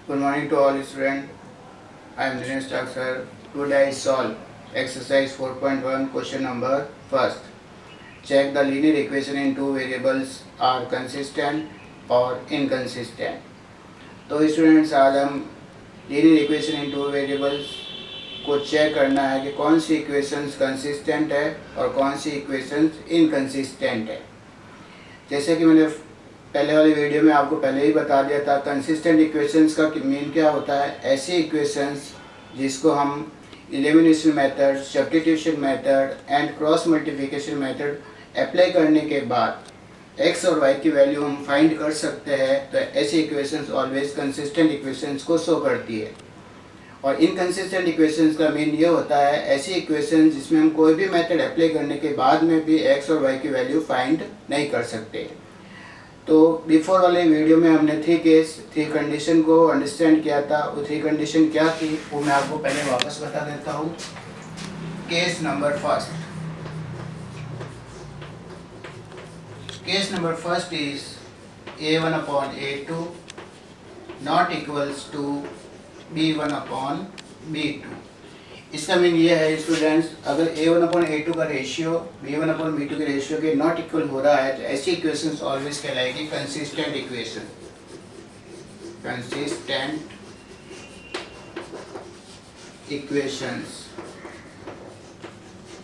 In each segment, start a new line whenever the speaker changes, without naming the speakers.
Good morning to all students. I am Dinesh Tak sir. Today I solve exercise 4.1 question number first. Check the linear equation in two variables are consistent or inconsistent. तो students आज हम linear equation in two variables को check करना है कि कौन सी equations consistent है और कौन सी इक्वेशंस इनकंसिस्टेंट है। जैसे कि मैंने पहले वाली वीडियो में आपको पहले ही बता दिया था, कंसिस्टेंट इक्वेशंस का मीन क्या होता है। ऐसी इक्वेशंस जिसको हम elimination method, substitution method and cross multiplication method apply करने के बाद एक्स और वाई की वैल्यू हम फाइंड कर सकते हैं। तो ऐसी इक्वेशंस ऑलवेज कंसिस्टेंट इक्वेशंस को शो करती है। और इनकंसिस्टेंट इक्वेशंस का मीन ये होता है ऐसी इक्वेशंस जिसमें हम कोई भी मेथड अप्लाई करने के बाद में भी एक्स और वाई की वैल्यू फाइंड नहीं कर सकते। तो बिफोर वाले वीडियो में हमने थ्री कंडीशन को अंडरस्टैंड किया था। वो थ्री कंडीशन क्या थी वो मैं आपको पहले वापस बता देता हूँ। Case number first is a1/a2 not equals to b1/b2। इसका मीन ये है स्टूडेंट्स, अगर a1/a2 का रेशियो b1/b2 के रेशियो के नॉट इक्वल हो रहा है तो ऐसी इक्वेशंस ऑलवेज कहलाएगी कंसिस्टेंट इक्वेशन।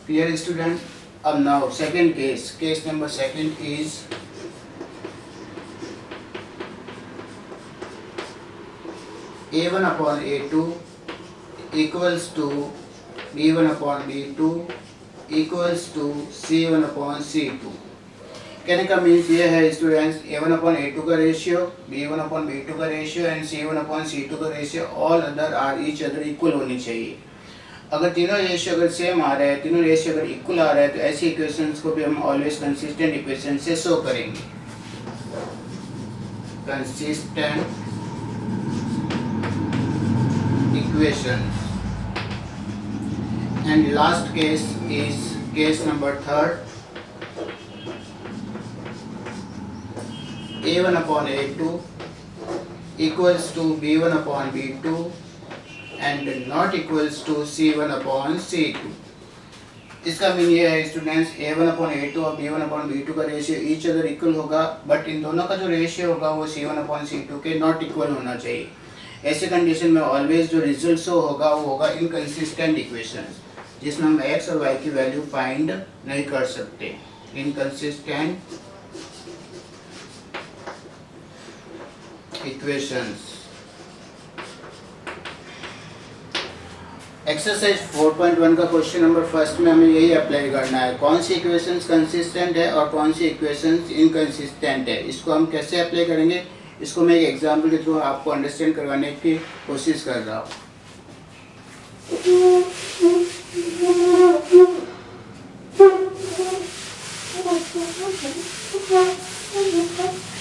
Clear student. अब now second case number second is a1/a2 equals to b1/b2 equals to c1/c2। कहने का मीन्स ये है स्टूडेंट्स, a1/a2 का रेशियो, b1/b2 का रेशियो एंड c1/c2 का ratio all other are each other equal होनी चाहिए। अगर तीनों रेशियो अगर सेम आ रहे हैं, तीनों रेशियो अगर इक्वल आ रहे हैं तो ऐसी इक्वेशंस को भी हम ऑलवेज कंसिस्टेंट इक्वेशन से शो करेंगे। Consistent equations। and last case is case number third, a1/a2 equals to b1/b2 and not equals to c1/c2। इसका मीन ये है स्टूडेंट्स, a1/a2 और b1/b2 का रेशियो ईच अदर इक्वल होगा, बट इन दोनों का जो रेशियो होगा वो c1/c2 के नॉट इक्वल होना चाहिए। ऐसे कंडीशन में ऑलवेज जो रिजल्ट शो होगा वो होगा इनकंसिस्टेंट इक्वेशंस, जिसमें हम एक्स और वाई की वैल्यू फाइंड नहीं कर सकते। Inconsistent equations. एक्सरसाइज 4.1 का क्वेश्चन नंबर फर्स्ट में हमें यही अप्लाई करना है, कौन सी इक्वेशंस कंसिस्टेंट है और कौन सी इक्वेशंस इनकंसिस्टेंट है। इसको हम कैसे अप्लाई करेंगे, इसको मैं एक एग्जाम्पल के थ्रू आपको अंडरस्टैंड करवाने की कोशिश कर रहा हूँ।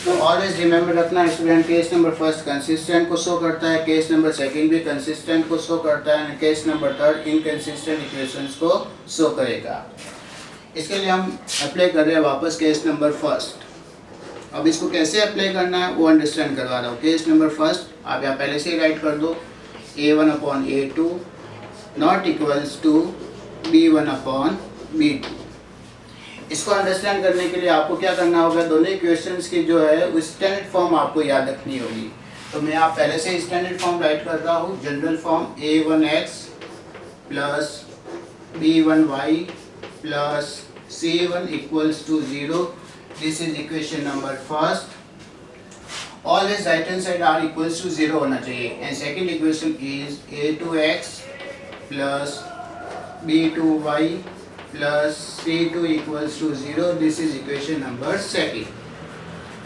तो ऑलवेज रिमेम्बर रखना student, case number first consistent को शो करता है, केस नंबर सेकंड भी कंसिस्टेंट को शो करता है, case number third inconsistent equations को शो करेगा। इसके लिए हम अप्लाई कर रहे हैं वापस केस नंबर फर्स्ट। अब इसको कैसे अप्लाई करना है वो अंडरस्टैंड करवा रहा हूँ। केस नंबर फर्स्ट आप यहाँ पहले से ही राइट कर दो, a1/a2 not equals to b1/b2। इसको अंडरस्टैंड करने के लिए आपको क्या करना होगा, दोनों इक्वेशंस की जो है वो स्टैंडर्ड फॉर्म आपको याद रखनी होगी। तो मैं आप पहले से स्टैंडर्ड फॉर्म राइट कर रहा हूँ। General form a1x plus b1y plus c1 equals to 0। This is equation number first. Always right hand side are equals to 0 होना चाहिए। And second equation is a2x plus b2y plus c2 equals to 0. This is equation number second.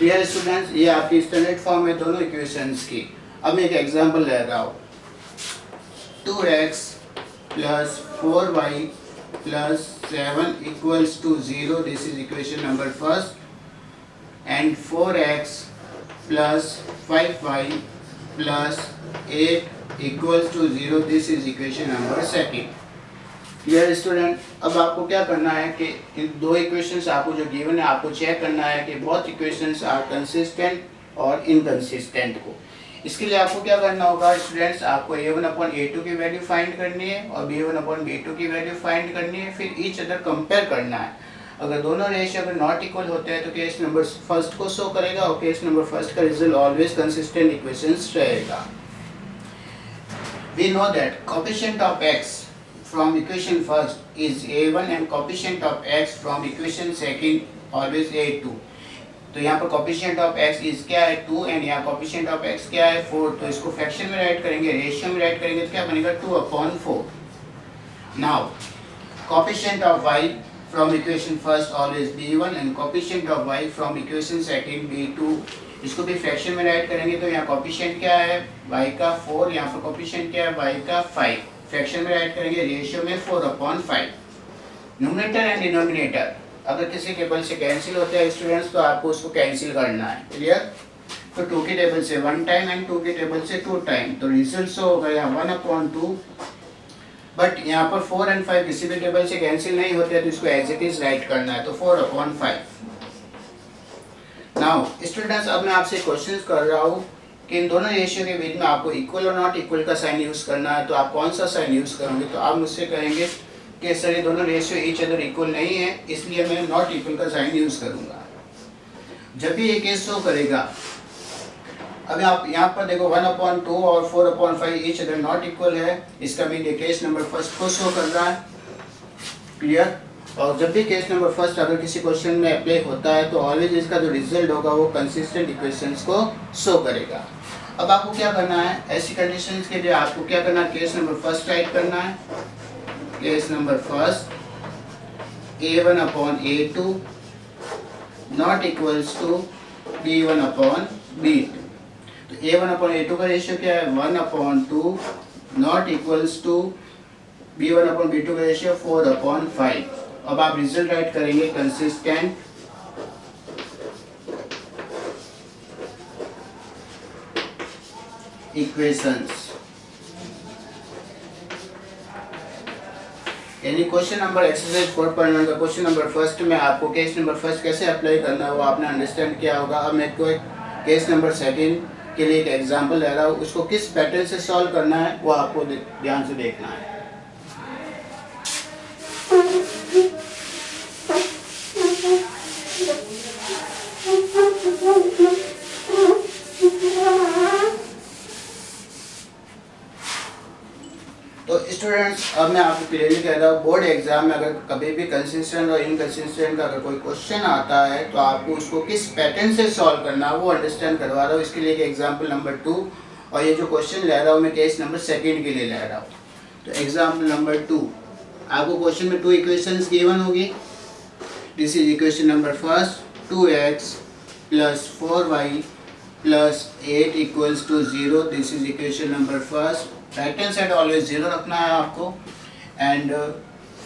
Dear students, ये आपकी standard form है दोनों equations की। अब मैं एक एग्जांपल ले रहा हूँ, 2x plus 4y plus 7 equals to 0. This is equation number first. And 4x plus 5y plus 8 equals to 0. This is equation number second. Clear student. अब आपको क्या करना है कि इन दो इक्वेशंस आपको जो गिवन है आपको चेक करना है कि बोथ इक्वेशंस आर कंसिस्टेंट और इनकंसिस्टेंट को। इसके लिए आपको क्या करना होगा स्टूडेंट्स, आपको a1/a2 की वैल्यू फाइंड करनी है और b1/b2 की वैल्यू फाइंड करनी है, फिर ईच अदर कंपेयर करना है। अगर दोनों रेशियो अगर नॉट इक्वल होते हैं तो केस नंबर फर्स्ट को शो करेगा और केस नंबर फर्स्ट का रिजल्ट ऑलवेज कंसिस्टेंट इक्वेशंस रहेगा। We know that coefficient of x from equation first is a1 and coefficient of x from equation second always a2। तो यहाँ पर coefficient of x is क्या है 2 and यहाँ coefficient of x क्या है 4। तो इसको फ्रैक्शन में राइट करेंगे, रेशियो में राइट करेंगे तो क्या बनेगा 2/4। Now coefficient of y from equation first always b1 and coefficient of y from equation second b2। इसको भी फ्रैक्शन में राइट करेंगे तो यहाँ कोफिशिएंट क्या है y का 4, यहाँ पर कोफिशिएंट क्या है y का 5। फ्रैक्शन में राइट करेंगे रेशियो में 4/5। न्यूमरेटर एंड डिनोमिनेटर अगर किसी टेबल से कैंसिल होते हैं स्टूडेंट्स तो आपको उसको कैंसिल करना है, क्लियर। तो 2 की टेबल से 1 टाइम एंड 2 की टेबल से 2 टाइम, तो रिजल्ट शो होगा यहाँ 1/2। बट यहाँ पर 4 and 5 किसी भी टेबल से कैंसिल नहीं होते तो इसको एज इट इज राइट करना है, तो 4/5। नाउ स्टूडेंट्स अब मैं आपसे क्वेश्चन कर रहा हूँ कि इन दोनों रेशियो के बीच में आपको इक्वल और नॉट इक्वल का साइन यूज करना है, तो आप कौन सा साइन यूज करोगे। तो आप मुझसे कहेंगे कि सर ये दोनों रेशियो ईच अदर इक्वल नहीं है इसलिए मैं नॉट इक्वल का साइन यूज करूंगा। जब भी ये केस शो करेगा, अब आप यहाँ पर देखो 1/2 और 4/5 ईच अदर नॉट इक्वल है, इसका मीन ये केस नंबर फर्स्ट को शो कर रहा है, क्लियर। और जब भी केस नंबर फर्स्ट अगर किसी क्वेश्चन में अप्लाई होता है तो ऑलवेज इसका जो रिजल्ट होगा वो कंसिस्टेंट इक्वेशंस को शो करेगा। अब आपको क्या करना है, ऐसी कंडीशंस के लिए आपको क्या करना है, केस नंबर फर्स्ट राइट करना है। Case number first a1/a2 not equals to b1/b2। तो a1/a2 का रेशियो क्या है 1/2 नॉट इक्वल्स टू b1/b2 का रेशियो 4/5। अब आप रिजल्ट राइट करेंगे कंसिस्टेंट इक्वेशंस, यानी क्वेश्चन नंबर एक्सरसाइज 4.1 का क्वेश्चन नंबर फर्स्ट में आपको केस नंबर फर्स्ट कैसे अप्लाई करना है वो आपने अंडरस्टैंड किया होगा। अब मैं कोई केस नंबर सेकंड के लिए एक एग्जांपल ले रहा हूँ, उसको किस पैटर्न से सॉल्व करना है वो आपको ध्यान से देखना है। तो स्टूडेंट्स अब मैं आपको क्लियरली कह रहा हूँ, बोर्ड एग्जाम में अगर कभी भी कंसिस्टेंट और इनकंसिस्टेंट का अगर कोई क्वेश्चन आता है तो आपको उसको किस पैटर्न से सॉल्व करना है वो अंडरस्टैंड करवा रहा हूँ। इसके लिए एग्जाम्पल नंबर 2 और ये जो क्वेश्चन ले रहा हूँ मैं केस नंबर सेकंड के लिए ले रहा हूँ। तो एग्जाम्पल नंबर 2 आपको क्वेश्चन में 2 इक्वेशंस गिवन होगी। This is equation number first 2x + 4y + 8 = 0। This is equation number first. Right hand side always 0 रखना है आपको। And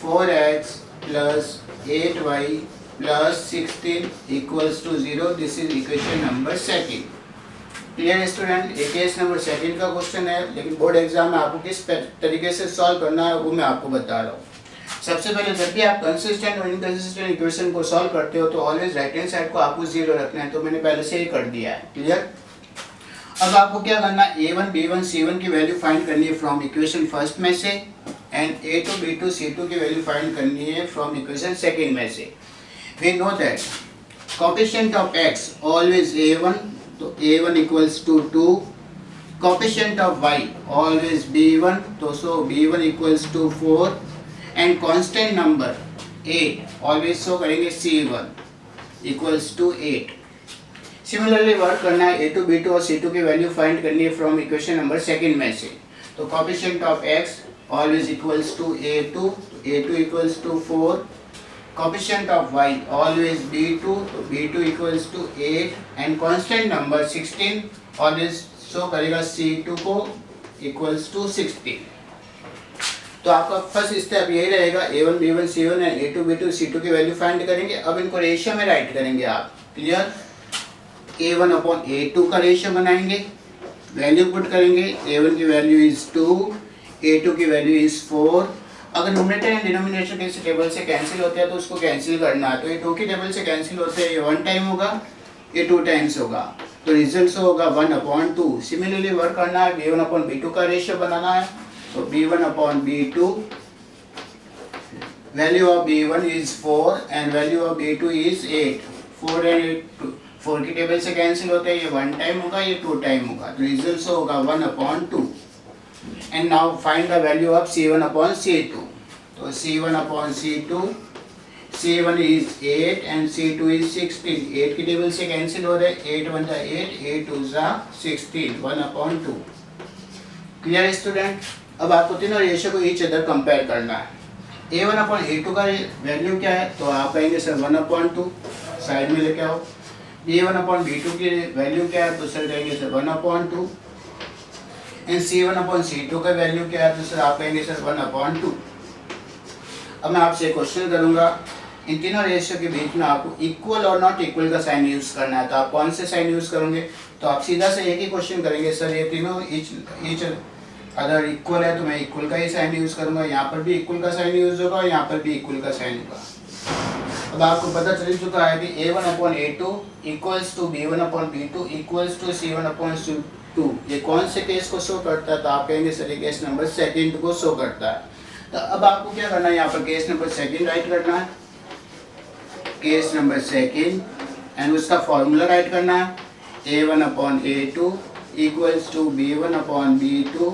4x + 8y + 16 = 0। This is equation number second. Clear student, ये case number second का question है, लेकिन board exam में आपको किस तरीके से सॉल्व करना है वो मैं आपको बता रहा हूँ। सबसे पहले जब भी आप कंसिस्टेंट और इनकंसिस्टेंट इक्वेशन को सॉल्व करते हो तो ऑलवेज राइट हैंड साइड को आपको 0 रखना है, तो मैंने पहले से ही कर दिया है, क्लियर। अब आपको क्या करना है, a1 b1 c1 की वैल्यू फाइंड करनी है फ्रॉम इक्वेशन फर्स्ट में से, एंड a2 b2 c2 की वैल्यू फाइंड करनी है फ्रॉम इक्वेशन सेकंड में से। We know that coefficient of x always a1, तो a1 = 2, coefficient of y always b1, तो सो b1 = 4, and constant number 8 always show करेंगे c1 = 8। सिमिलरली वर्क करना है a2 b2 और c2 की वैल्यू फाइंड करनी है फ्रॉम इक्वेशन नंबर सेकंड में से। तो coefficient of x always equals to a2, तो a2 = 4, coefficient of y always b2, तो b2 = 8, and constant number 16 always show करेगा c2 को = 16। तो आपका फर्स्ट स्टेप यही रहेगा, a1 b1 c1 and a2 b2 c2 की वैल्यू फाइंड करेंगे। अब इनको रेशियो में राइट करेंगे आप, क्लियर। a1/a2 का रेशियो बनाएंगे, वैल्यू पुट करेंगे, a1 की वैल्यू इज 2, a2 की वैल्यू इज 4। अगर न्यूमरेटर एंड डिनोमिनेटर किसी टेबल से कैंसिल होते हैं तो उसको कैंसिल करना है। तो ये 2 की टेबल से कैंसिल होते हैं, ये 1 टाइम होगा, ये 2 टाइम्स होगा। तो रिजल्ट से होगा 1/2। सिमिलरली वर्क करना है, B1/B2 का रेशियो बनाना है, तो B1/B2, value of B1 is 4 and value of B2 is 8। 4 and 8 4 की टेबल से कैंसिल होते हैं, ये 1 टाइम होगा, ये 2 टाइम होगा, तो रिजल्ट से होगा 1/2। And now find the value of C1/C2। तो C1/C2, C1 is 8 and C2 is 16। 8 की टेबल से कैंसिल हो रहे, 8 1 8, 8 2 16, 1/2। Clear student? अब आपको तीनों रेशियो को ईच अदर कंपेयर करना है। A1/A2 का वैल्यू क्या है, तो आप कहेंगे सर 1/2, साइड में लेके आओ। B1/B2 की वैल्यू क्या है, तो सर कहेंगे सर 1/2। एंड C1/C2 का वैल्यू क्या है, तो सर आप कहेंगे सर 1/2। अब मैं आपसे क्वेश्चन करूंगा, इन तीनों रेशियो के बीच में आपको इक्वल और नॉट इक्वल का साइन यूज करना है, तो आप कौन से साइन यूज करोगे, तो आप सीधा से एक ही क्वेश्चन करेंगे, सर ये तीनों ईच अगर इक्वल है तो मैं इक्वल का ही साइन यूज करूंगा, यहाँ पर भी इक्वल का साइन यूज होगा, यहाँ पर भी इक्वल का साइन होगा। अब आपको पता चल चुका है कि A1/A2 equals to B1/B2 equals to C1/C2, ये कौन से केस को शो करता है, तो आप कहेंगे सर ये केस नंबर सेकंड को शो करता है। तो अब आपको क्या करना है, यहाँ पर केस नंबर सेकंड राइट करना है, केस नंबर सेकंड, एंड उसका फॉर्मूला राइट करना है, A1/A2 equals to B1/B2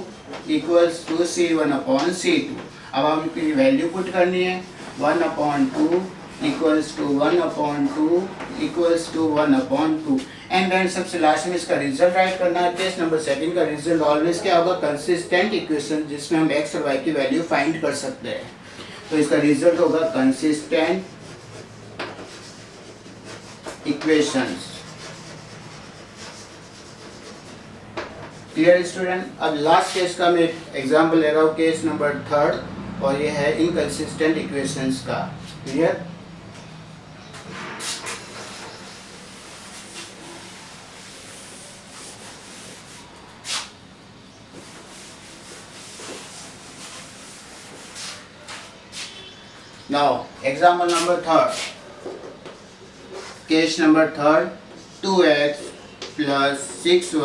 equals to C1/C2। अब आपकी वैल्यू पुट करनी है, 1/2 equals to 1/2 equals to 1/2, and then सबसे लास्ट में इसका रिजल्ट राइट करना है। केस नंबर सेकंड का रिजल्ट ऑलवेज क्या होगा, कंसिस्टेंट इक्वेशन, जिसमें हम x और y की वैल्यू फाइंड कर सकते हैं, तो इसका रिजल्ट होगा कंसिस्टेंट इक्वेशंस। Clear student? अब लास्ट केस का मैं एग्जांपल ले रहा हूँ, केस नंबर थर्ड, और ये है इनकंसिस्टेंट इक्वेशंस का। Clear? Now, example number third. Case number third, 2x plus 6y